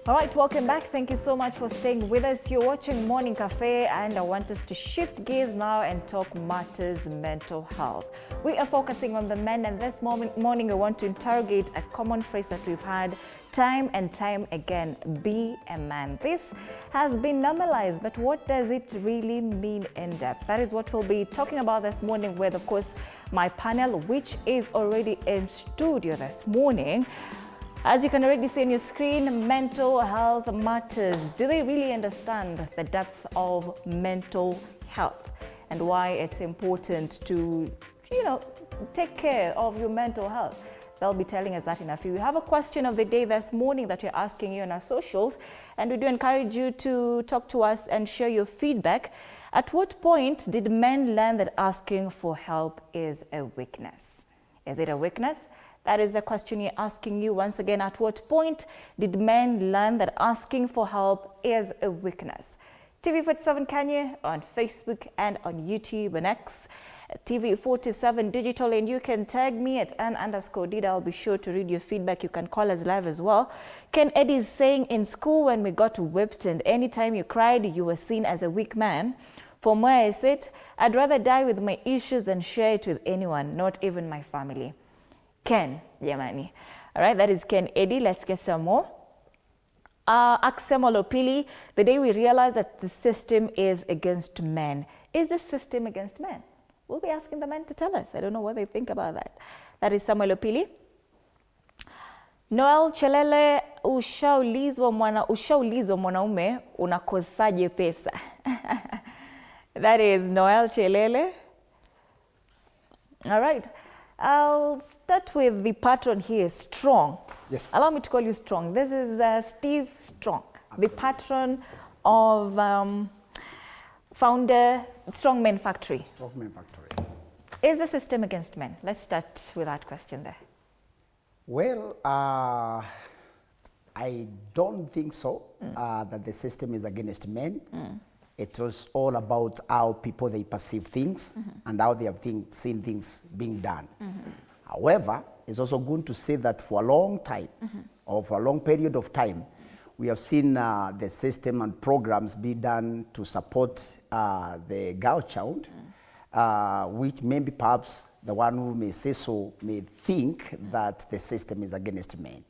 All right, welcome back. Thank you so much for staying with us. You're watching Morning Cafe, and I want us to shift gears now and talk matters mental health. We are focusing on the men, and this morning I want to interrogate a common phrase that we've had time and time again: be a man. This has been normalized, but what does it really mean in depth? That is what we'll be talking about this morning with, of course, my panel, which is already in studio this morning. As you can already see on your screen, mental health matters. Do they really understand the depth of mental health and why it's important to, take care of your mental health? They'll be telling us that in a few. We have a question of the day this morning that we're asking you on our socials, and we do encourage you to talk to us and share your feedback. At what point did men learn that asking for help is a weakness? Is it a weakness? That is the question we're asking you once again. At what point did men learn that asking for help is a weakness? TV47 Kenya on Facebook and on YouTube and X, TV47 Digital, and you can tag me at @Dida. I'll be sure to read your feedback. You can call us live as well. Ken Eddie is saying, in school when we got whipped and anytime you cried, you were seen as a weak man. From where I sit, I'd rather die with my issues than share it with anyone, not even my family. Ken, Yamani. All right, that is Ken Eddie. Let's get some more. Aksemo Lopili, the day we realized that the system is against men. Is this system against men? We'll be asking the men to tell us. I don't know what they think about that. That is Samuel Lopili. Noel Chelele, ushaulizwa mwanaume unakosaje pesa? That is Noel Chelele. All right. I'll start with the patron here, Strong. Yes. Allow me to call you Strong. This is Steve Strong, the patron of founder Strong Men Factory. Strong Men Factory. Is the system against men? Let's start with that question there. Well, I don't think so, that the system is against men. It was all about how people, they perceive things and how they have seen things being done. However, it's also good to say that for a long time, or for a long period of time, we have seen the system and programs be done to support the girl child, which maybe perhaps the one who may say so may think that the system is against men.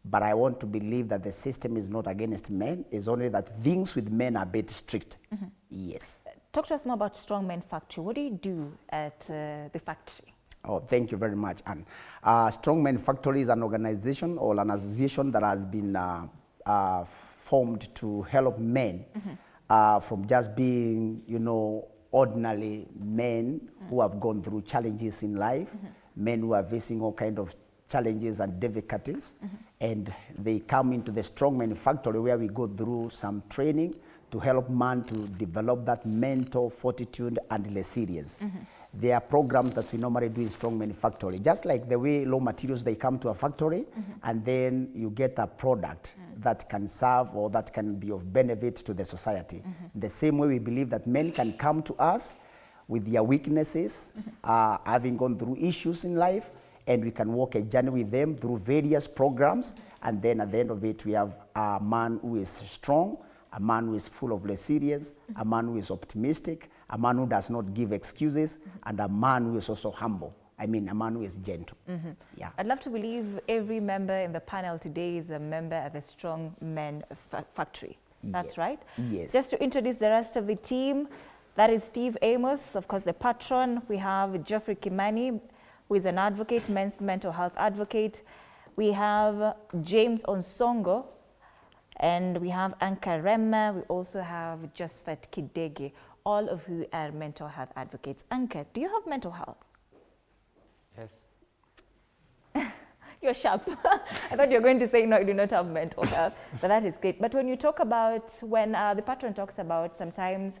But I want to believe that the system is not against men. It's only that things with men are a bit strict. Yes. Talk to us more about Strong Men Factory. What do you do at the factory? Oh, thank you very much, Anne. Strong Men Factory is an organization or an association that has been formed to help men from just being, ordinary men who have gone through challenges in life, men who are facing all kinds of challenges and difficulties, and they come into the Strong Men Factory where we go through some training to help man to develop that mental fortitude and resilience. There are programs that we normally do in Strong Men Factory, just like the way raw materials, they come to a factory and then you get a product that can serve or that can be of benefit to the society. The same way we believe that men can come to us with their weaknesses, having gone through issues in life, and we can walk a journey with them through various programs, and then at the end of it, we have a man who is strong, a man who is full of resilience, a man who is optimistic, a man who does not give excuses, and a man who is also humble. I mean, a man who is gentle. Yeah. I'd love to believe every member in the panel today is a member at the Strong Men Factory. That's right? Yes. Just to introduce the rest of the team, that is Steve Amos, of course, the patron. We have Geoffrey Kimani, who is an advocate, men's mental health advocate. We have James Onsongo, and we have Anka Rema. We also have Josephat Kidege, all of who are mental health advocates. Anka, do you have mental health? Yes. You're sharp. I thought you were going to say, no, you do not have mental health, but that is great. But when you talk about, when the patron talks about sometimes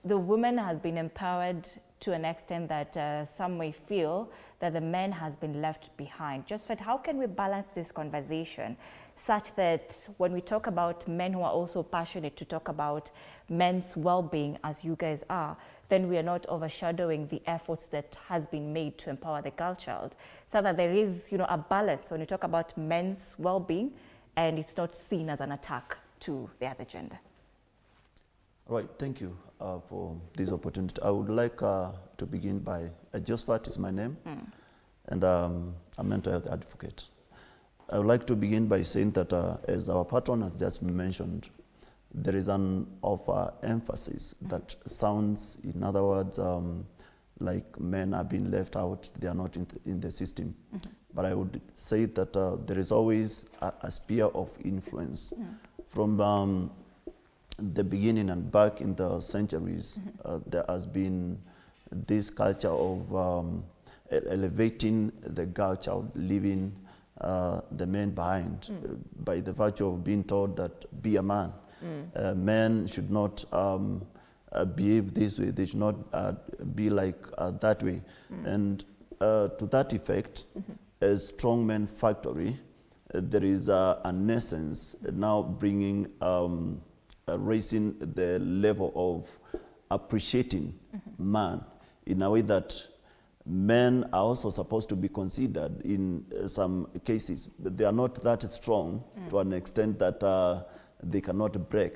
the woman has been empowered to an extent that some may feel that the man has been left behind. Just how can we balance this conversation such that when we talk about men who are also passionate to talk about men's well-being, as you guys are, then we are not overshadowing the efforts that has been made to empower the girl child, so that there is, a balance when we talk about men's well-being and it's not seen as an attack to the other gender. Right, thank you for this opportunity. I would like to begin by, Josephat is my name, and I'm a mental health advocate. I would like to begin by saying that as our patron has just mentioned, there is an emphasis that sounds, in other words, like men are being left out, they are not in the system. But I would say that there is always a sphere of influence. From the beginning and back in the centuries, there has been this culture of elevating the girl child, leaving the men behind by the virtue of being told that be a man. Men should not behave this way, they should not be like that way. And to that effect, as Strong Men Factory, there is an essence now bringing, raising the level of appreciating man in a way that men are also supposed to be considered in some cases, but they are not that strong to an extent that they cannot break,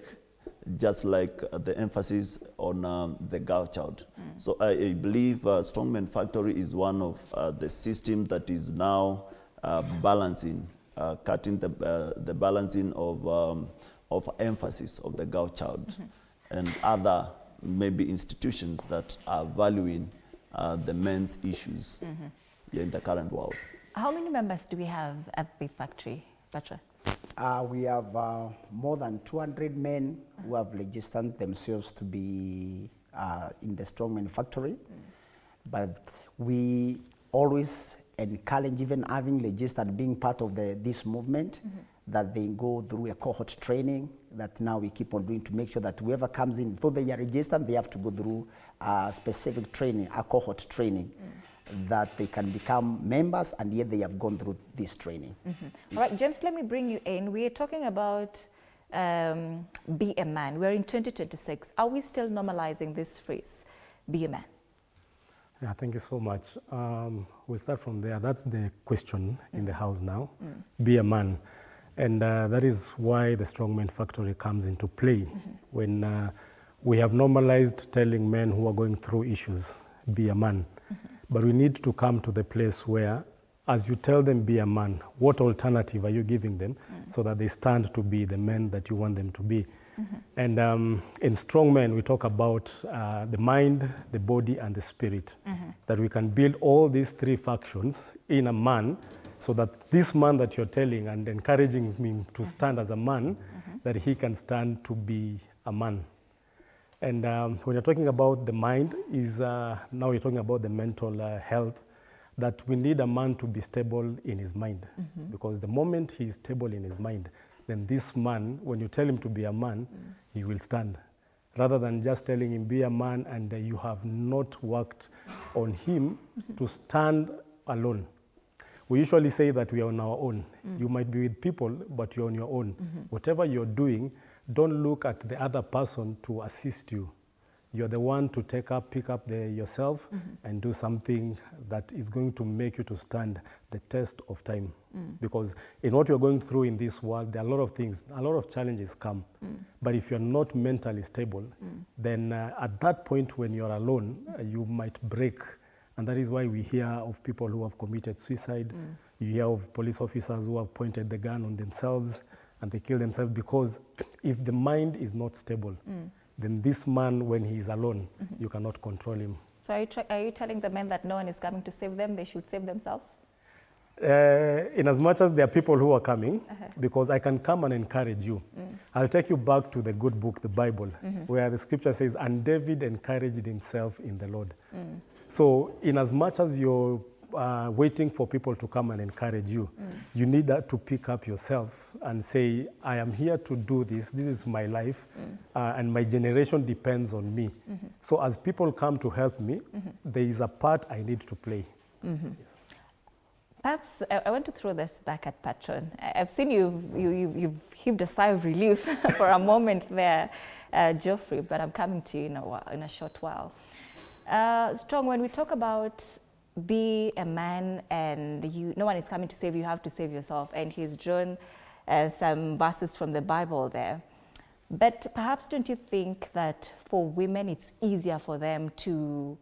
just like the emphasis on the girl child. So I believe Strongman Factory is one of the systems that is now balancing, cutting the balancing of emphasis of the girl child and other maybe institutions that are valuing the men's issues in the current world. How many members do we have at the factory, Batra? We have more than 200 men who have registered themselves to be in the Strongman Factory. But we always encourage, even having registered, being part of this movement, that they go through a cohort training that now we keep on doing to make sure that whoever comes in, though they are registered, they have to go through specific training, a cohort training, that they can become members, and yet they have gone through this training. All right, James, let me bring you in. We are talking about be a man. We're in 2026. Are we still normalizing this phrase, be a man? Yeah, thank you so much. We'll start from there. That's the question in the house now. Be a man. And that is why the Strongman Factory comes into play. When we have normalized telling men who are going through issues, be a man. But we need to come to the place where, as you tell them be a man, what alternative are you giving them so that they stand to be the men that you want them to be? And in Strong Men, we talk about the mind, the body, and the spirit. That we can build all these three factions in a man, so that this man that you're telling and encouraging him to stand as a man, that he can stand to be a man. And when you're talking about the mind, now you're talking about the mental health, that we need a man to be stable in his mind. Because the moment he is stable in his mind, then this man, when you tell him to be a man, he will stand. Rather than just telling him be a man and you have not worked on him to stand alone. We usually say that we are on our own. You might be with people, but you're on your own. Whatever you're doing, don't look at the other person to assist you. You're the one to pick up yourself and do something that is going to make you to stand the test of time. Because in what you're going through in this world, there are a lot of things, a lot of challenges come. But if you're not mentally stable, then at that point when you're alone, you might break. And that is why we hear of people who have committed suicide. You hear of police officers who have pointed the gun on themselves and they kill themselves, because if the mind is not stable, then this man, when he is alone, you cannot control him. So are you telling the men that no one is coming to save them, they should save themselves? In as much as there are people who are coming, because I can come and encourage you. I'll take you back to the good book, the Bible, where the scripture says, and David encouraged himself in the Lord. So in as much as you're waiting for people to come and encourage you, you need to pick up yourself and say, I am here to do this. This is my life, and my generation depends on me. So as people come to help me, there is a part I need to play. Yes. Perhaps I want to throw this back at Patron. I've seen you've heaved a sigh of relief for a moment there, Geoffrey, but I'm coming to you in a short while. Strong, when we talk about be a man and no one is coming to save you, you have to save yourself. And he's drawn some verses from the Bible there. But perhaps don't you think that for women it's easier for them to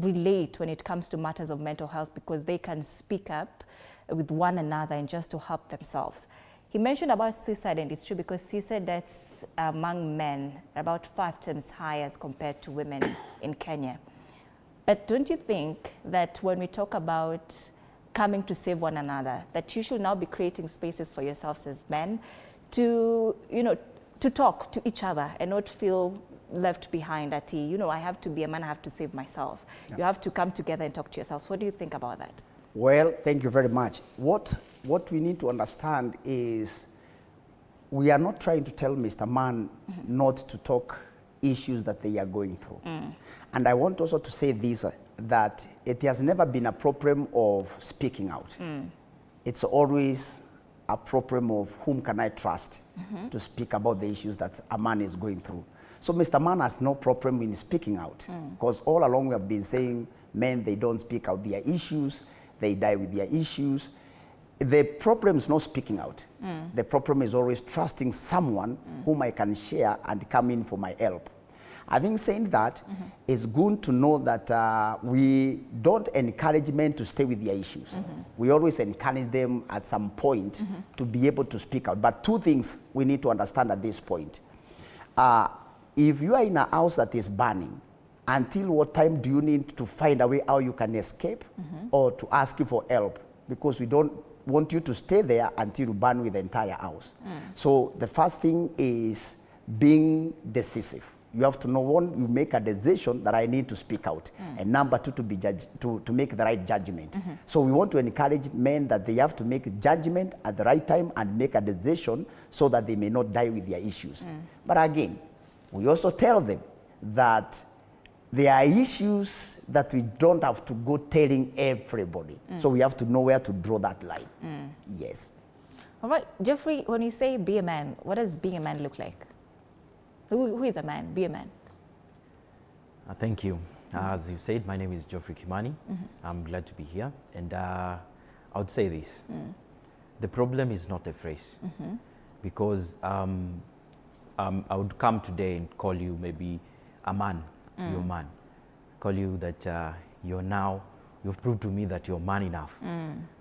relate when it comes to matters of mental health because they can speak up with one another and just to help themselves? He mentioned about suicide, and it's true because suicide deaths among men are about 5 times higher as compared to women in Kenya. But don't you think that when we talk about coming to save one another, that you should now be creating spaces for yourselves as men to, to talk to each other and not feel left behind at, I have to be a man, I have to save myself. Yeah. You have to come together and talk to yourselves. What do you think about that? Well, thank you very much. What we need to understand is we are not trying to tell Mr. Man not to talk issues that they are going through. And I want also to say this, that it has never been a problem of speaking out. It's always a problem of whom can I trust to speak about the issues that a man is going through. So Mr. Man has no problem in speaking out, because all along we have been saying men, they don't speak out their issues, they die with their issues. The problem is not speaking out. The problem is always trusting someone whom I can share and come in for my help. I think saying that, it's good to know that we don't encourage men to stay with their issues. We always encourage them at some point to be able to speak out. But 2 things we need to understand at this point. If you are in a house that is burning, until what time do you need to find a way how you can escape or to ask you for help? Because we don't want you to stay there until you burn with the entire house. So the first thing is being decisive. You have to know, one, you make a decision that I need to speak out. And number 2, to be to make the right judgment. So we want to encourage men that they have to make judgment at the right time and make a decision so that they may not die with their issues. But again, we also tell them that there are issues that we don't have to go telling everybody. So we have to know where to draw that line. Yes. All right, Jeffrey, when you say be a man, what does being a man look like? Who is a man? Be a man. Thank you. As you said, my name is Geoffrey Kimani. I'm glad to be here. And I would say this. The problem is not a phrase. Because I would come today and call you maybe a man. You're a man. Call you that you've proved to me that you're man enough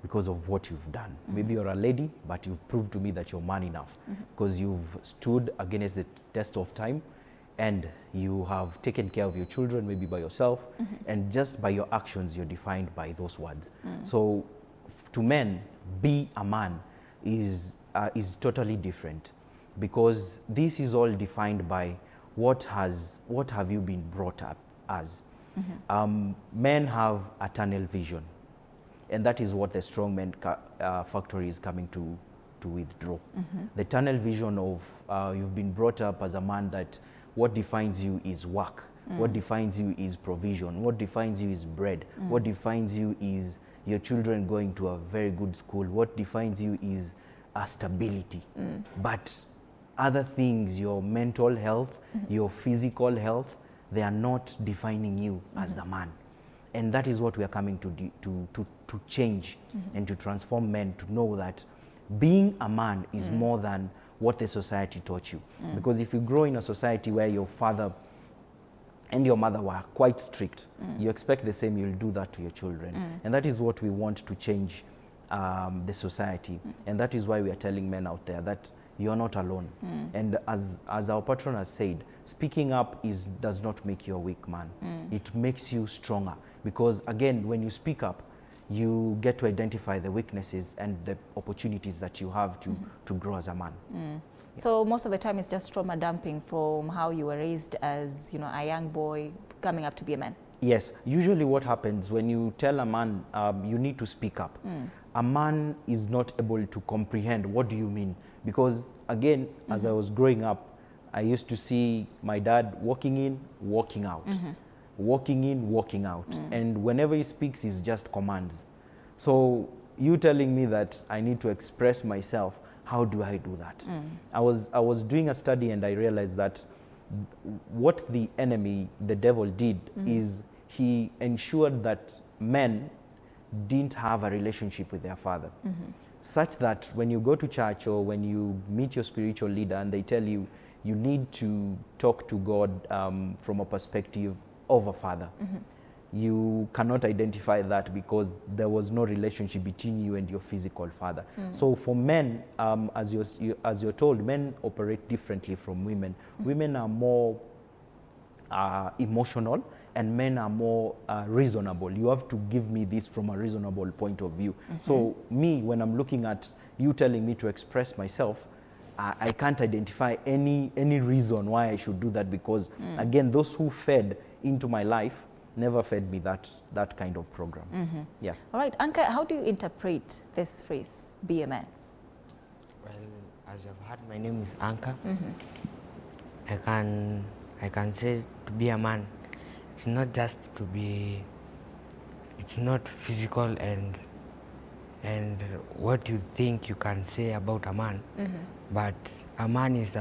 because of what you've done. Maybe you're a lady, but you've proved to me that you're man enough because you've stood against the test of time and you have taken care of your children, maybe by yourself, and just by your actions, you're defined by those words. So to men, be a man is totally different because this is all defined by what have you been brought up as. Men have a tunnel vision, and that is what the strong men factory is coming to withdraw. The tunnel vision of you've been brought up as a man that what defines you is work, what defines you is provision, what defines you is bread, what defines you is your children going to a very good school, what defines you is a stability. But other things, your mental health, your physical health, they are not defining you as a man. And that is what we are coming to change and to transform men to know that being a man is more than what the society taught you. Because if you grow in a society where your father and your mother were quite strict, you expect the same, you'll do that to your children. And that is what we want to change the society. And that is why we are telling men out there that you're not alone. And as our patron has said, speaking up does not make you a weak man. It makes you stronger. Because again, when you speak up, you get to identify the weaknesses and the opportunities that you have to grow as a man. So most of the time it's just trauma dumping from how you were raised as a young boy coming up to be a man. Yes, usually what happens when you tell a man you need to speak up, a man is not able to comprehend what do you mean. Because again, as I was growing up, I used to see my dad walking in, walking out, walking in, walking out. And whenever he speaks, it's just commands. So you telling me that I need to express myself, how do I do that? I was doing a study and I realized that what the enemy, the devil did is he ensured that men didn't have a relationship with their father. such that when you go to church or when you meet your spiritual leader and they tell you, you need to talk to God from a perspective of a father. You cannot identify that because there was no relationship between you and your physical father. So for men, as you're told, men operate differently from women. Women are more emotional and men are more reasonable. You have to give me this from a reasonable point of view. So me, when I'm looking at you telling me to express myself, I can't identify any reason why I should do that because, again, those who fed into my life never fed me that kind of program. Yeah. All right, Anka, how do you interpret this phrase, be a man? Well, as you've heard, my name is Anka. I can say to be a man, it's not just to be, it's not physical and what you think you can say about a man, but a man is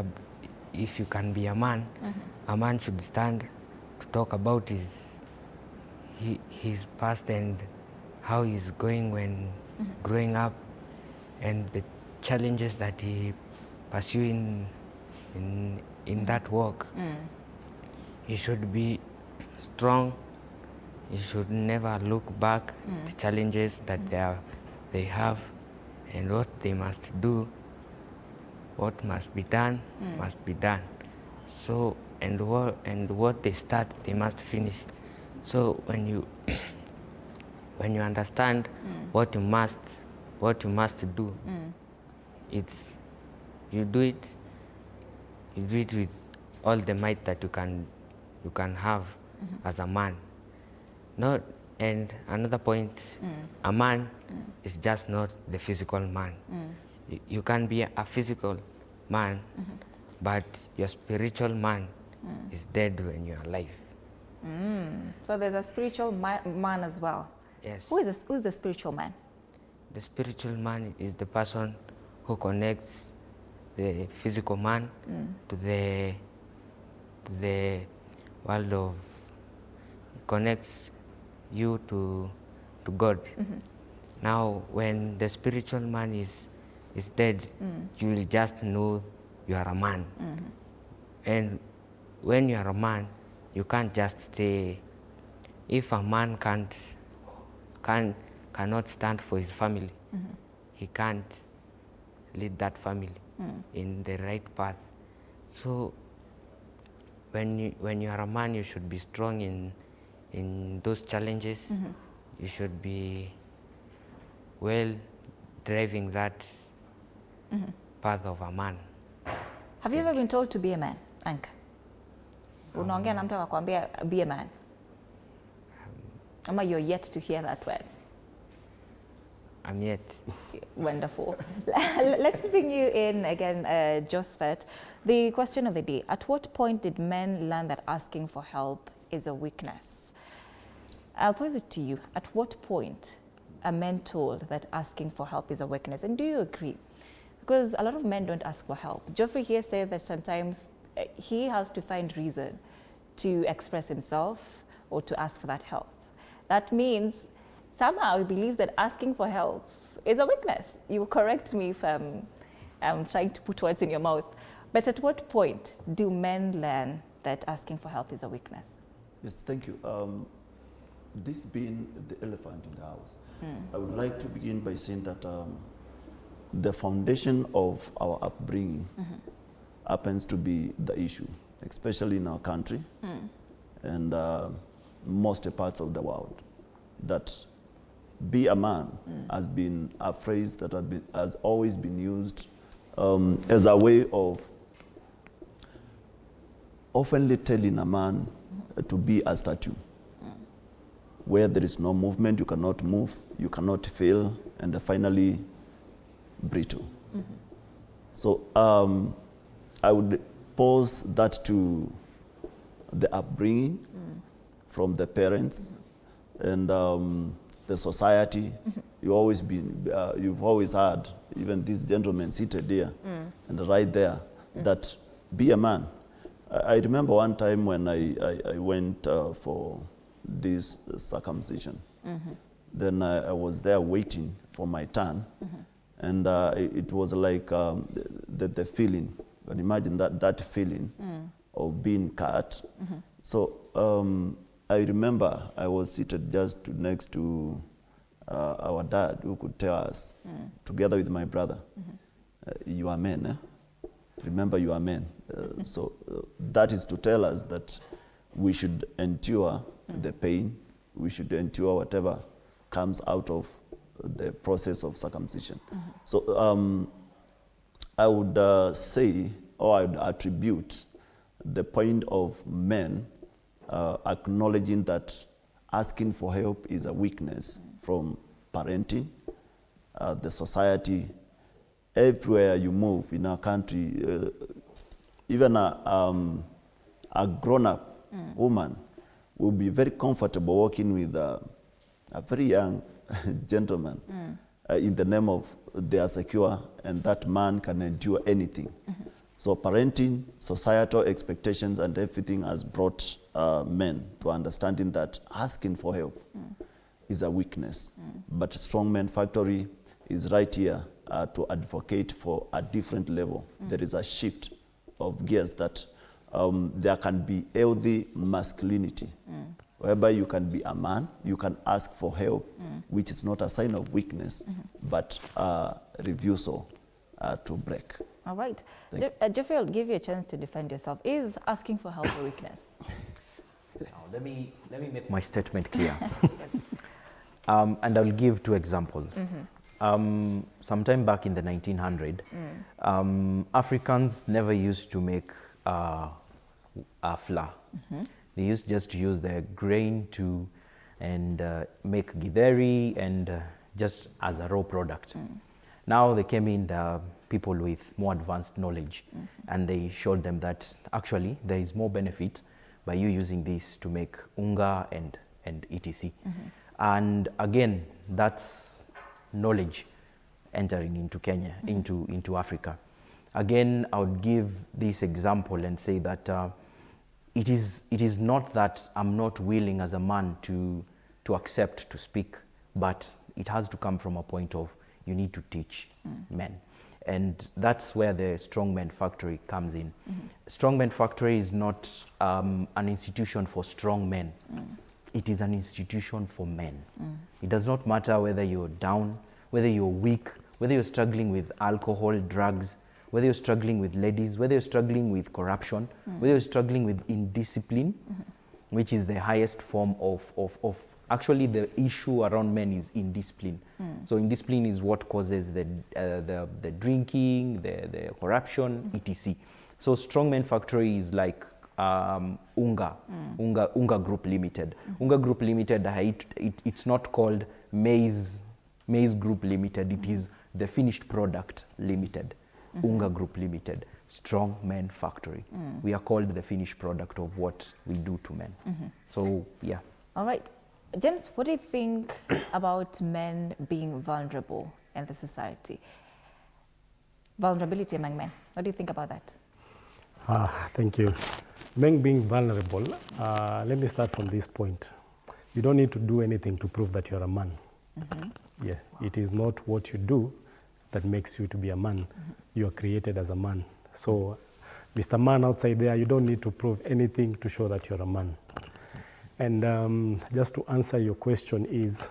if you can be a man should stand to talk about his past and how he's going when growing up and the challenges that he pursue in that work. He should be strong. He should never look back the challenges that they have and what they must do, what must be done must be done. So and what they start they must finish. So when you understand what you must do, it's you do it with all the might that you can have as a man. Not and another point, a man is just not the physical man. You can be a physical man, but your spiritual man is dead when you're alive. So there's a spiritual man as well. Yes. Who's the spiritual man? The spiritual man is the person who connects the physical man to the world of, connects you to God. Now, when the spiritual man is dead, you will just know you are a man. And when you are a man, you can't just stay. If a man cannot stand for his family, he can't lead that family in the right path. So when you are a man, you should be strong in those challenges. You should be well driving that path of a man. Have you ever been told to be a man, Anka? Unaongea na mtu akakwambia be a man? Ama you're yet to hear that word? I'm yet. Wonderful. Let's bring you in again, Josephat. The question of the day, at what point did men learn that asking for help is a weakness? I'll pose it to you. At what point are men told that asking for help is a weakness? And do you agree? Because a lot of men don't ask for help. Geoffrey here said that sometimes he has to find reason to express himself or to ask for that help. That means somehow he believes that asking for help is a weakness. You will correct me if I'm trying to put words in your mouth. But at what point do men learn that asking for help is a weakness? Yes, thank you. This being the elephant in the house, I would like to begin by saying that the foundation of our upbringing happens to be the issue, especially in our country and most parts of the world. That be a man has been a phrase that has always been used as a way of oftenly telling a man to be a statue. Where there is no movement, you cannot move, you cannot fail, and finally brittle. So I would pose that to the upbringing from the parents and the society. You've always had, even this gentleman seated there and right there, that be a man. I remember one time when I went for this circumcision. Then I was there waiting for my turn, And it was like the feeling, and imagine that feeling of being cut. So I remember I was seated just next to our dad, who could tell us, together with my brother, you are men, eh? Remember, you are men. So that is to tell us that we should endure the pain, we should endure whatever comes out of the process of circumcision. So I would say, or I would attribute the point of men acknowledging that asking for help is a weakness from parenting, the society, everywhere you move in our country, even a grown-up woman will be very comfortable working with a very young gentleman in the name of they are secure and that man can endure anything. So parenting, societal expectations and everything has brought men to understanding that asking for help is a weakness. But Strong Men Factory is right here to advocate for a different level. There is a shift of gears that there can be healthy masculinity, whereby you can be a man, you can ask for help, which is not a sign of weakness, but refusal to break. All right. Jeffrey, I'll give you a chance to defend yourself. Is asking for help a weakness? Now, let me make my statement clear. And I'll give two examples. Sometime back in the 1900s, Africans never used to make flour. They used just to use the grain to make githeri and just as a raw product. Now they came in the people with more advanced knowledge, and they showed them that actually there is more benefit by you using this to make unga and etc. And again, that's knowledge entering into Kenya, into Africa. Again, I would give this example and say that it is not that I'm not willing as a man to accept to speak, but it has to come from a point of you need to teach men. And that's where the Strong Men Factory comes in. Strong Men Factory is not an institution for strong men. It is an institution for men. It does not matter whether you're down, whether you're weak, whether you're struggling with alcohol, drugs, whether you're struggling with ladies, whether you're struggling with corruption, whether you're struggling with indiscipline, which is the highest form of actually the issue around men is indiscipline. So indiscipline is what causes the drinking, the corruption, etc. So Strong Men Factory is like Unga Group Limited. Unga Group Limited, it's not called Maize Group Limited, it is the Finished Product Limited. Unga Group Limited, Strong Men Factory. We are called the finished product of what we do to men. So, yeah. All right. James, what do you think about men being vulnerable in the society? Vulnerability among men. What do you think about that? Thank you. Men being vulnerable, let me start from this point. You don't need to do anything to prove that you're a man. Yes, it is not what you do that makes you to be a man. You are created as a man. So, Mr. Man outside there, you don't need to prove anything to show that you're a man. And just to answer your question is,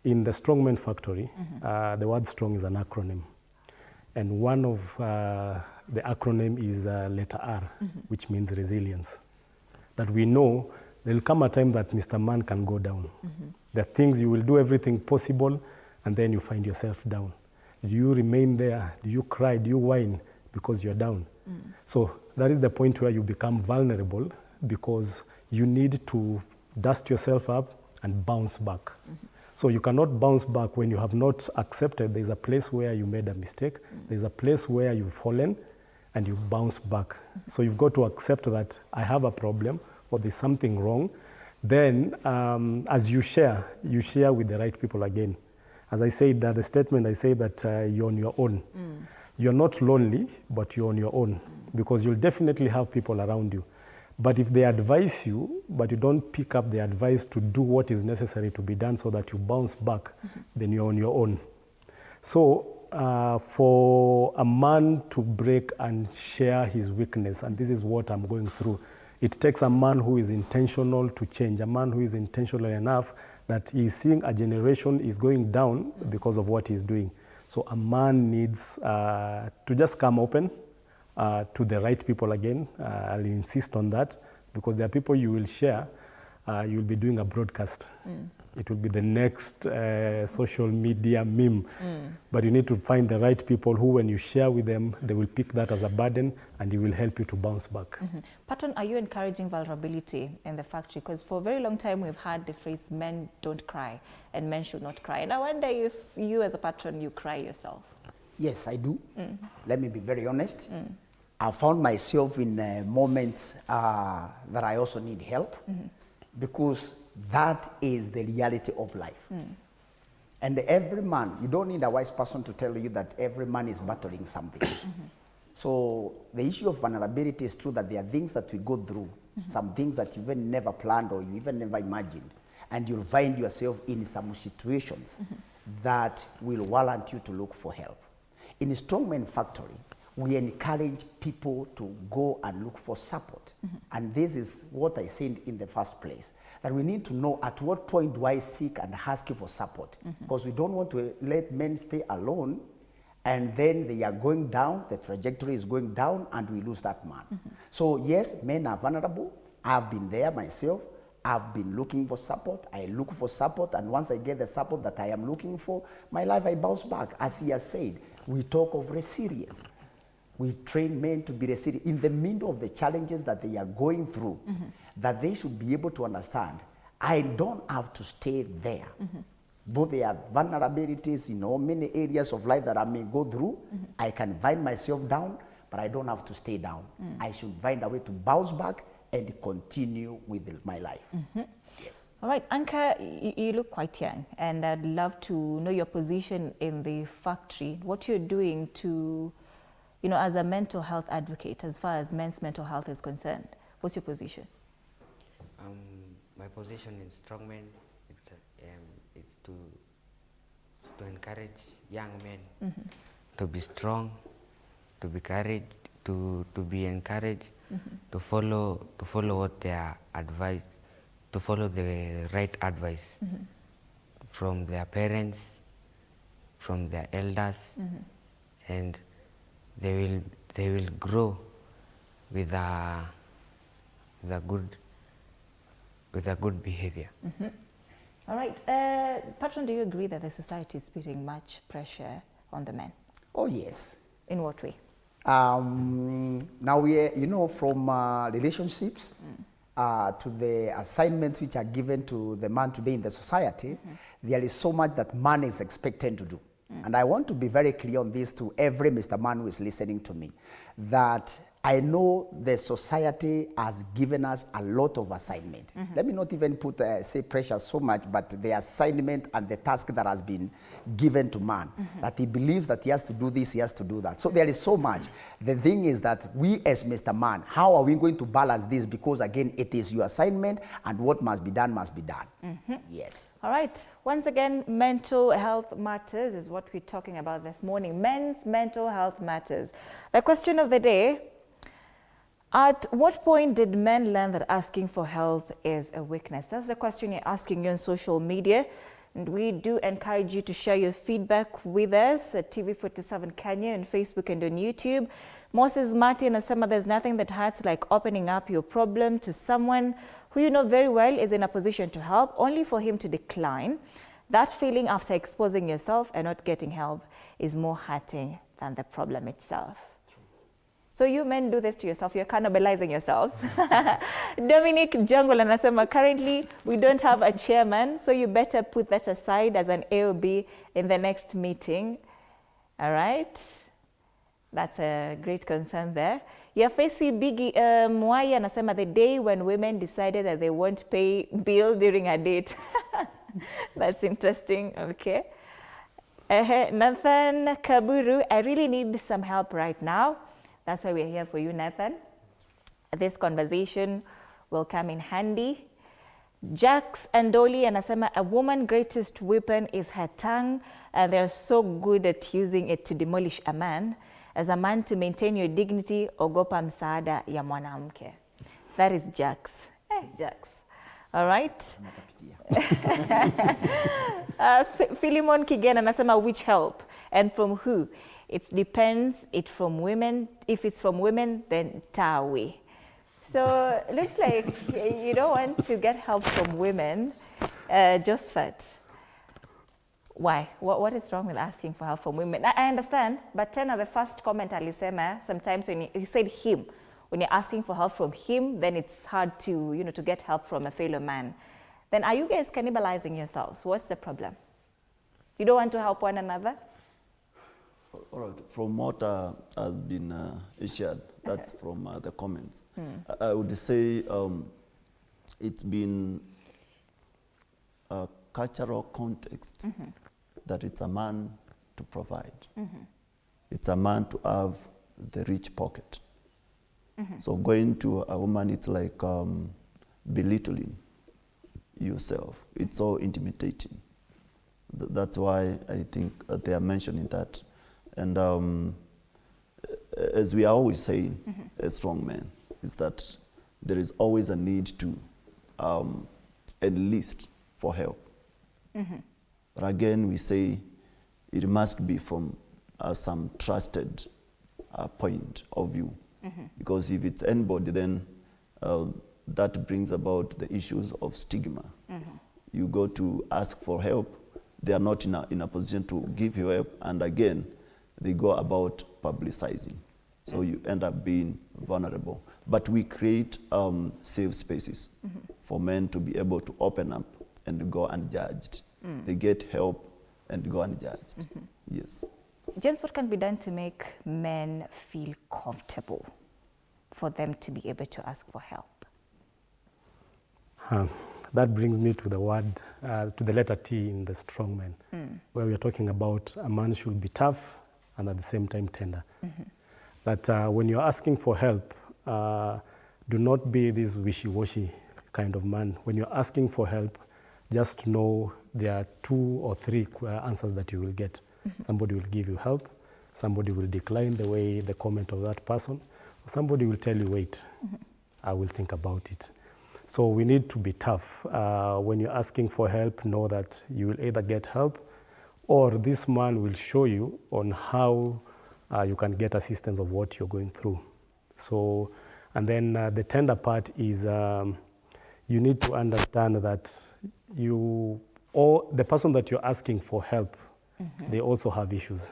in the Strong Men Factory, the word strong is an acronym. And one of the acronym is letter R, which means resilience. That we know there will come a time that Mr. Man can go down. There are things you will do everything possible, and then you find yourself down. Do you remain there? Do you cry? Do you whine because you're down? So that is the point where you become vulnerable, because you need to dust yourself up and bounce back. So you cannot bounce back when you have not accepted there's a place where you made a mistake, there's a place where you've fallen, and you bounce back. So you've got to accept that I have a problem or there's something wrong. Then as you share with the right people again. As I said, the statement, I say that you're on your own. You're not lonely, but you're on your own, because you'll definitely have people around you. But if they advise you, but you don't pick up the advice to do what is necessary to be done so that you bounce back, then you're on your own. So for a man to break and share his weakness, and this is what I'm going through, it takes a man who is intentional to change, a man who is intentional enough that he's seeing a generation is going down because of what he's doing. So a man needs to just come open to the right people again. I'll insist on that, because there are people you will share, you'll be doing a broadcast. It will be the next social media meme. But you need to find the right people who, when you share with them, they will pick that as a burden and it will help you to bounce back. Patton, are you encouraging vulnerability in the factory? Because for a very long time we've had the phrase men don't cry and men should not cry. And I wonder if you as a patron, you cry yourself. Yes, I do. Let me be very honest. I found myself in moments that I also need help, because that is the reality of life. And every man, you don't need a wise person to tell you that every man is battling something. So the issue of vulnerability is true, that there are things that we go through, some things that you even never planned or you even never imagined. And you'll find yourself in some situations that will warrant you to look for help. In a Strongman Factory, we encourage people to go and look for support. And this is what I said in the first place, that we need to know at what point do I seek and ask for support, because we don't want to let men stay alone and then they are going down, the trajectory is going down, and we lose that man. So yes, men are vulnerable. I've been there myself. I've been looking for support. I look for support, and once I get the support that I am looking for, my life, I bounce back. As he has said, we talk of resilience. We train men to be resilient in the middle of the challenges that they are going through, that they should be able to understand, I don't have to stay there. Though there are vulnerabilities in many areas of life that I may go through, I can find myself down, but I don't have to stay down. I should find a way to bounce back and continue with my life. Yes. All right, Anka, you look quite young, and I'd love to know your position in the factory, what you're doing to, as a mental health advocate, as far as men's mental health is concerned. What's your position? My position in Strongman, it's to encourage young men to be strong, to be courage, to be encouraged, to follow what they are advised, to follow the right advice from their parents, from their elders, and they will grow with a good behavior. All right, Patron, do you agree that the society is putting much pressure on the men? Oh yes. In what way? Now we are, from relationships to the assignments which are given to the man today in the society, there is so much that man is expected to do. And I want to be very clear on this to every Mr. Man who is listening to me, that I know the society has given us a lot of assignment. Let me not even put, say pressure so much, but the assignment and the task that has been given to man, that he believes that he has to do this, he has to do that. So there is so much. The thing is that we as Mr. Man, how are we going to balance this? Because again, it is your assignment, and what must be done must be done. Yes. All right. Once again, mental health matters is what we're talking about this morning. Men's mental health matters. The question of the day: at what point did men learn that asking for help is a weakness? That's the question you're asking you on social media. And we do encourage you to share your feedback with us at TV47 Kenya on Facebook and on YouTube. Moses Martin asema there's nothing that hurts like opening up your problem to someone who you know very well is in a position to help, only for him to decline. That feeling after exposing yourself and not getting help is more hurting than the problem itself. So you men do this to yourself, you're cannibalizing yourselves. Dominic Jungle anasema, currently we don't have a chairman, so you better put that aside as an AOB in the next meeting. All right? That's a great concern there. Yafesi Biggie Mwaya anasema, the day when women decided that they won't pay bill during a date. That's interesting, okay. Nathan Kaburu, I really need some help right now. That's why we're here for you, Nathan. This conversation will come in handy. Jax and Dolly anasema a woman's greatest weapon is her tongue, and they're so good at using it to demolish a man. As a man, to maintain your dignity, ogopa msaada ya mwanamke. That is Jax. Jax. All right. Philemon Kigen anasema which help and from who? It depends. If it's from women, then tawi. So it looks like you don't want to get help from women. Josephat, why? What is wrong with asking for help from women? I understand, but Tena, the first comment alisema, sometimes when he said him, when you're asking for help from him, then it's hard to, to get help from a fellow man. Then are you guys cannibalizing yourselves? What's the problem? You don't want to help one another? All right, from what has been shared, that's from the comments. I would say it's been a cultural context that it's a man to provide. It's a man to have the rich pocket. So going to a woman, it's like belittling yourself. It's so intimidating. That's why I think they are mentioning that. And as we are always saying, as strong men, is that there is always a need to enlist for help. But again, we say it must be from some trusted point of view. Because if it's anybody, then that brings about the issues of stigma. You go to ask for help, they are not in a position to give you help, and again, they go about publicizing. So you end up being vulnerable. But we create safe spaces for men to be able to open up and go unjudged. They get help and go unjudged. Yes. James, what can be done to make men feel comfortable for them to be able to ask for help? That brings me to the word, to the letter T in the strong man, where we are talking about a man should be tough and at the same time tender. That when you're asking for help, do not be this wishy-washy kind of man. When you're asking for help, just know there are 2 or 3 answers that you will get. Somebody will give you help, somebody will decline the comment of that person, or somebody will tell you, wait, I will think about it. So we need to be tough. When you're asking for help, know that you will either get help or this man will show you on how you can get assistance of what you're going through. So, and then the tender part is you need to understand that the person that you're asking for help, they also have issues.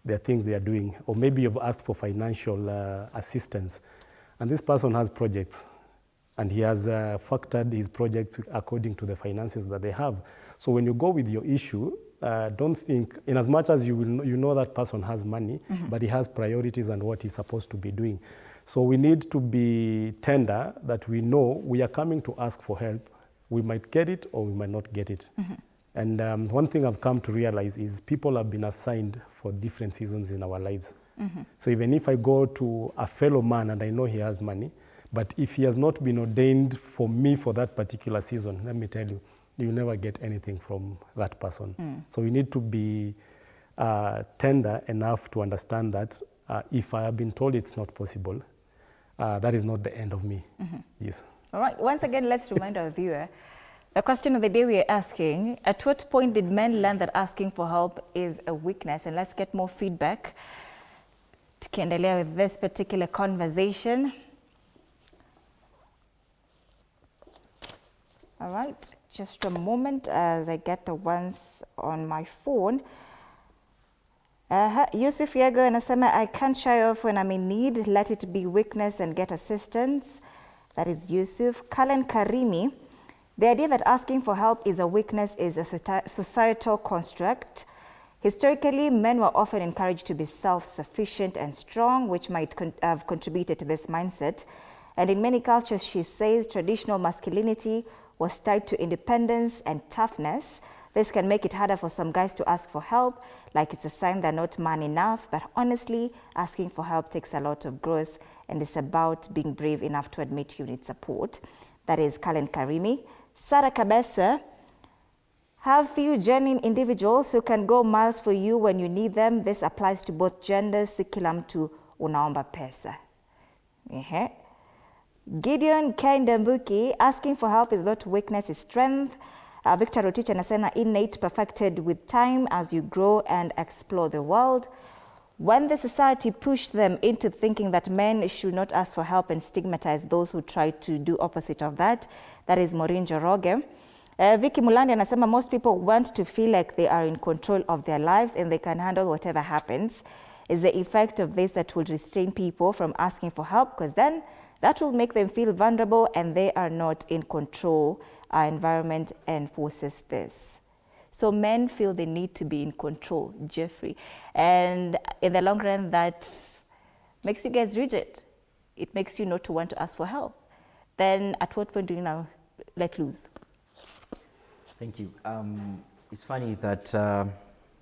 There are things they are doing, or maybe you've asked for financial assistance, and this person has projects, and he has factored his projects according to the finances that they have. So when you go with your issue, don't think, in as much as you know that person has money, but he has priorities and what he's supposed to be doing. So we need to be tender, that we know we are coming to ask for help. We might get it or we might not get it. And one thing I've come to realize is people have been assigned for different seasons in our lives. So even if I go to a fellow man and I know he has money, but if he has not been ordained for me for that particular season, let me tell you, you'll never get anything from that person. So we need to be tender enough to understand that if I have been told it's not possible, that is not the end of me. Yes. All right, once again, let's remind our viewer, the question of the day we are asking, at what point did men learn that asking for help is a weakness? And let's get more feedback tukiendelea with this particular conversation. All right, just a moment as I get the ones on my phone. Yusuf Yego anasema, I can't shy off when I'm in need, let it be weakness and get assistance. That is Yusuf. Kalen Karimi, the idea that asking for help is a weakness is a societal construct. Historically, men were often encouraged to be self-sufficient and strong, which might have contributed to this mindset. And in many cultures, she says, traditional masculinity was tied to independence and toughness. This can make it harder for some guys to ask for help, like it's a sign they're not man enough. But honestly, asking for help takes a lot of growth, and it's about being brave enough to admit you need support. That is Kalen Karimi. Sarah Kabesa, have few genuine individuals who can go miles for you when you need them. This applies to both genders. Si kila mtu unaomba pesa. Gideon Kendambuki, asking for help is not weakness, it's strength. Victor Rotich anasema innate, perfected with time as you grow and explore the world. When the society pushed them into thinking that men should not ask for help and stigmatize those who try to do opposite of that, that is Maureen Joroge. Vicky Mulandi anasema most people want to feel like they are in control of their lives and they can handle whatever happens. Is the effect of this that will restrain people from asking for help, because then that will make them feel vulnerable and they are not in control. Our environment enforces this. So men feel they need to be in control, Jeffrey. And in the long run, that makes you guys rigid. It makes you not to want to ask for help. Then at what point do you now let loose? Thank you. It's funny that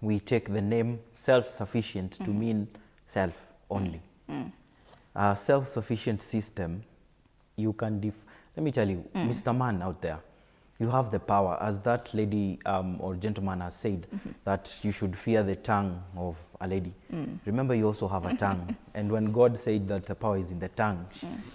we take the name self-sufficient to mean self only. Self-sufficient system, you can let me tell you, Mr. Man out there, you have the power, as that lady or gentleman has said, that you should fear the tongue of a lady. Remember, you also have a tongue. And when God said that the power is in the tongue,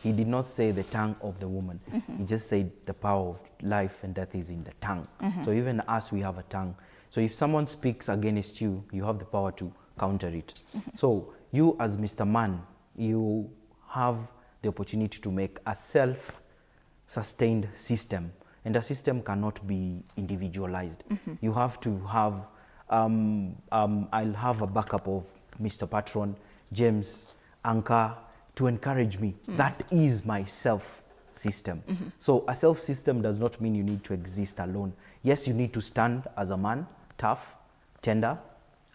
he did not say the tongue of the woman. He just said the power of life and death is in the tongue. So even us, we have a tongue. So if someone speaks against you, you have the power to counter it. So you as Mr. Man, you have the opportunity to make a self-sustained system. And a system cannot be individualized. You have to have, I'll have a backup of Mr. Patron, James, Anka, to encourage me. That is my self-system. So a self-system does not mean you need to exist alone. Yes, you need to stand as a man, tough, tender,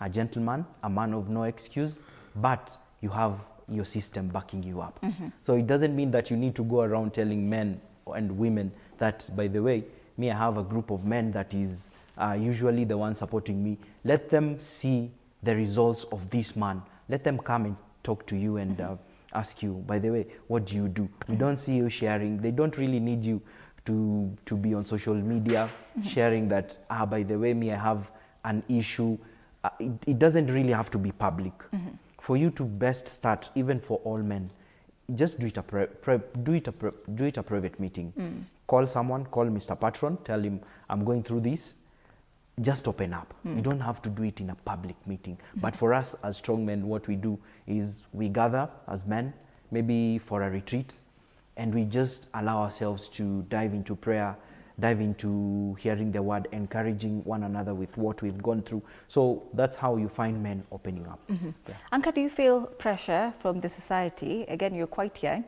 a gentleman, a man of no excuse, but you have your system backing you up. So it doesn't mean that you need to go around telling men and women that, by the way, me, I have a group of men that is usually the one supporting me. Let them see the results of this man. Let them come and talk to you and ask you, by the way, what do you do? We don't see you sharing. They don't really need you to be on social media sharing that, by the way, me, I have an issue. It doesn't really have to be public. For you to best start, even for all men, just do it a private meeting. Call someone, call Mr. Patron, tell him, I'm going through this. Just open up. You don't have to do it in a public meeting. But for us as strong men, what we do is we gather as men, maybe for a retreat, and we just allow ourselves to dive into prayer, dive into hearing the word, encouraging one another with what we've gone through. So that's how you find men opening up. Anka, do you feel pressure from the society? Again, you're quite young.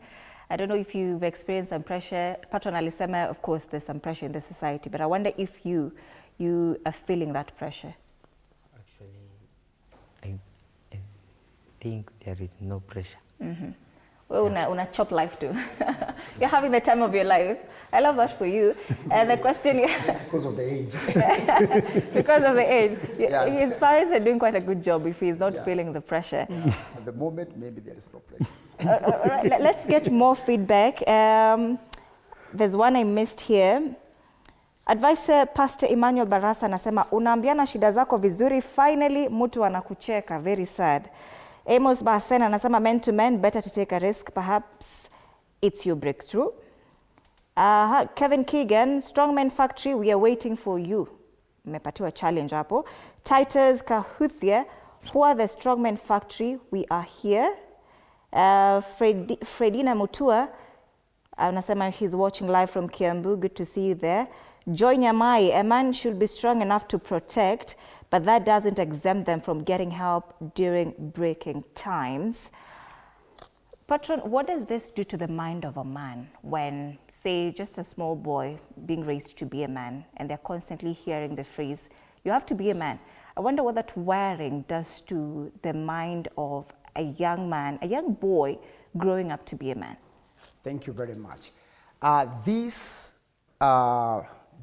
I don't know if you've experienced some pressure. Patron alisema, of course, there's some pressure in the society, but I wonder if you are feeling that pressure. Actually, I think there is no pressure. Well, una chop life too. You're having the time of your life. I love that for you. And the question... Because of the age. Because of the age. Yes. His parents are doing quite a good job if he's not feeling the pressure. At the moment, maybe there is no pressure. All right, let's get more feedback. There's one I missed here. Advisor Pastor Emmanuel Barasa anasema unaambiana shida zako vizuri, finally mtu anakucheka, very sad. Amos Basen anasema men to men, better to take a risk, perhaps it's your breakthrough. Kevin Keegan, Strongman Factory, we are waiting for you. Mmepatiwa challenge hapo. Titus Kahuthia, who are the Strongman Factory, we are here. Fredina Mutua anasema he's watching live from Kiambu, good to see you there. Joy Nyamai, a man should be strong enough to protect, but that doesn't exempt them from getting help during breaking times. Patron, what does this do to the mind of a man when, say, just a small boy being raised to be a man, and they're constantly hearing the phrase, you have to be a man? I wonder what that wiring does to the mind of a young man, a young boy growing up to be a man. Thank you very much.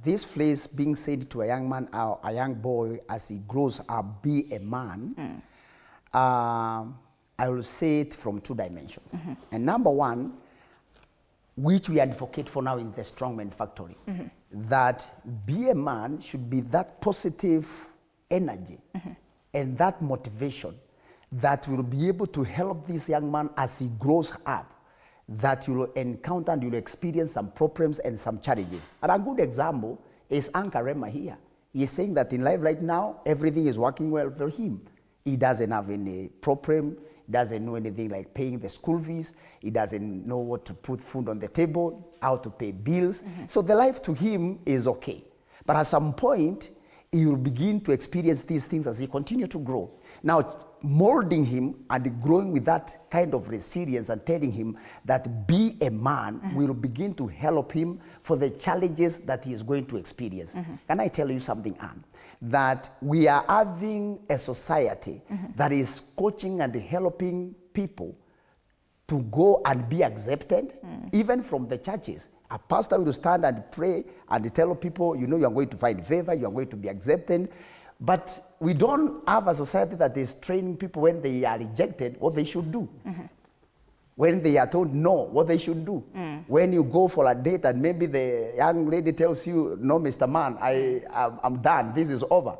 This phrase being said to a young man or a young boy as he grows up, be a man, I will say it from two dimensions. And number one, which we advocate for now in the Strongman Factory, that be a man should be that positive energy and that motivation that will be able to help this young man as he grows up, that you will encounter and you will experience some problems and some challenges. And a good example is Anka Rema here. He is saying that in life right now, everything is working well for him. He doesn't have any problem, doesn't know anything like paying the school fees, he doesn't know what to put food on the table, how to pay bills. So the life to him is okay. But at some point, he will begin to experience these things as he continues to grow. Now, molding him and growing with that kind of resilience and telling him that be a man will begin to help him for the challenges that he is going to experience. Can I tell you something, Anne? That we are having a society that is coaching and helping people to go and be accepted, even from the churches. A pastor will stand and pray and tell people, you know, you are going to find favor, you are going to be accepted. But we don't have a society that is training people when they are rejected, what they should do. When they are told no, what they should do. When you go for a date and maybe the young lady tells you, no, Mr. Man, I'm done, this is over.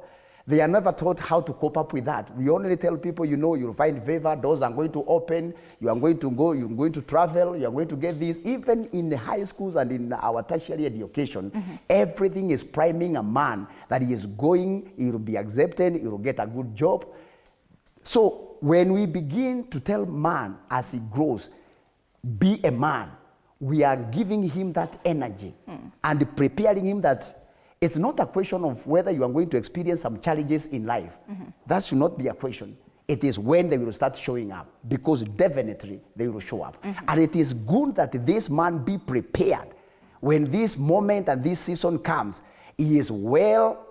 They are never taught how to cope up with that. We only tell people, you know, you'll find favor, doors are going to open, you are going to go, you're going to travel, you are going to get this. Even in the high schools and in our tertiary education, everything is priming a man that he is going, he will be accepted, he will get a good job. So when we begin to tell man as he grows, be a man, we are giving him that energy and preparing him that it's not a question of whether you are going to experience some challenges in life. That should not be a question. It is when they will start showing up, because definitely they will show up. And it is good that this man be prepared. When this moment and this season comes, he is well,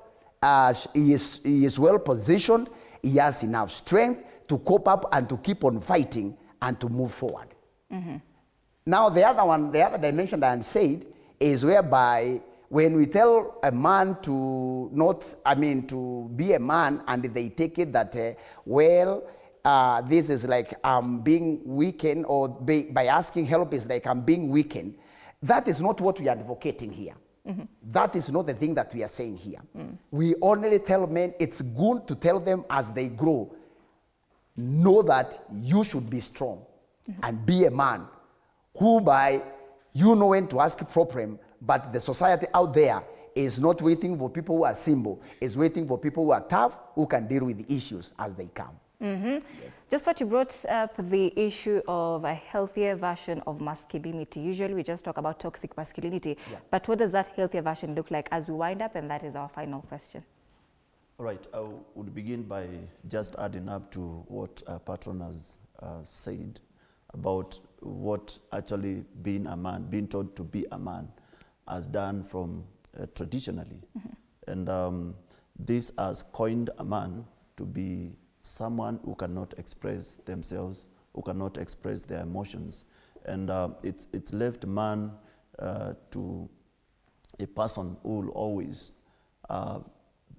he is well positioned, he has enough strength to cope up and to keep on fighting and to move forward. Now the other dimension that I said is whereby when we tell a man to to be a man, and they take it that, this is like I'm being weakened, or by asking help is like I'm being weakened. That is not what we are advocating here. That is not the thing that we are saying here. We only tell men it's good to tell them as they grow, know that you should be strong and be a man who by you know when to ask a problem. But the society out there is not waiting for people who are simple. It's waiting for people who are tough, who can deal with the issues as they come. Yes. Just what you brought up, the issue of a healthier version of masculinity. Usually we just talk about toxic masculinity, but what does that healthier version look like as we wind up? And that is our final question. All right, I would begin by just adding up to what our patron has said about what actually being a man, being told to be a man, has done from traditionally. And this has coined a man to be someone who cannot express themselves, who cannot express their emotions. And it's left man to a person who will always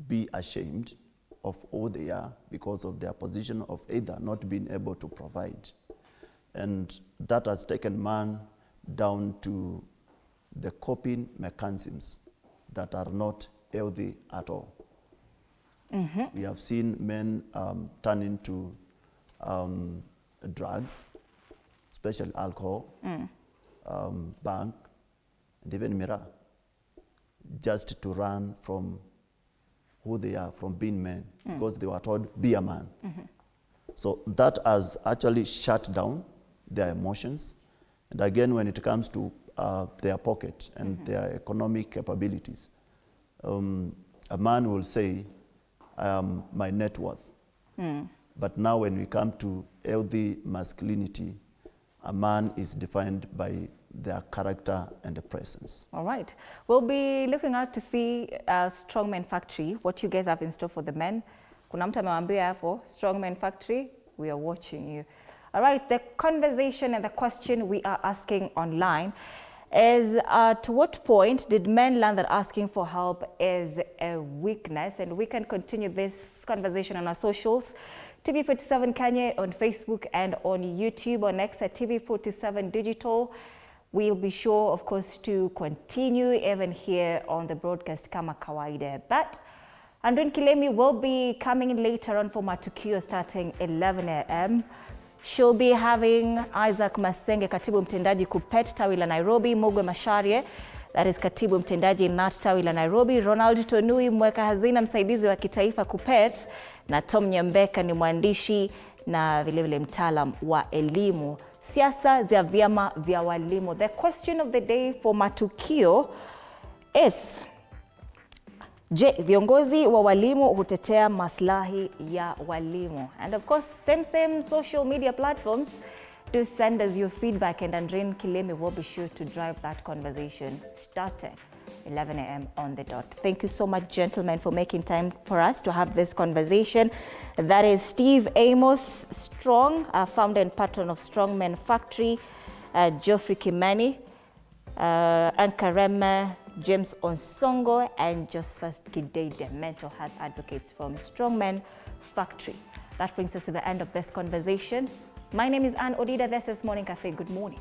be ashamed of who they are because of their position of either not being able to provide. And that has taken man down to the coping mechanisms that are not healthy at all. We have seen men turn into drugs, especially alcohol, bank, and even mirror, just to run from who they are, from being men, because they were told, be a man. So that has actually shut down their emotions. And again, when it comes to their pocket and their economic capabilities, a man will say, I am my net worth. But now when we come to healthy masculinity, a man is defined by their character and the presence. All right. We'll be looking out to see Strongman Factory, what you guys have in store for the men. Kuna mtu amewaambia hapo, Strongman Factory, we are watching you. All right, the conversation and the question we are asking online is, to what point did men learn that asking for help is a weakness? And we can continue this conversation on our socials. TV47 Kanye on Facebook and on YouTube, on X at TV47 Digital. We'll be sure, of course, to continue even here on the broadcast kama kawaida. But Andrin Kilemi will be coming in later on for Matukio starting 11 a.m. She'll be having Isaac Masenge, katibu mtendaji KUPPET tawi la Nairobi, Mugwe Macharia, that is katibu mtendaji NAT tawi la Nairobi, Ronald Tonui, mweka hazina msaidizi wa kitaifa KUPPET, na Tom Nyambeka ni mwandishi na vilevile mtaalam wa elimu. Siasa za vyama vya walimu. The question of the day for Matukio is, je, viongozi wa walimu hutetea maslahi ya walimu? And of course, same social media platforms. Do send us your feedback, and Andrin Kilemi will be sure to drive that conversation starting 11 a.m. on the dot. Thank you so much, gentlemen, for making time for us to have this conversation. That is Steve Amos Strong, founder and patron of Strongmen Factory, Geoffrey Kimani, Ankarema, James Onsongo, and Josephus Gidede, mental health advocates from Strongmen Factory. That brings us to the end of this conversation. My name is Anne Odida. This is Morning Cafe. Good morning.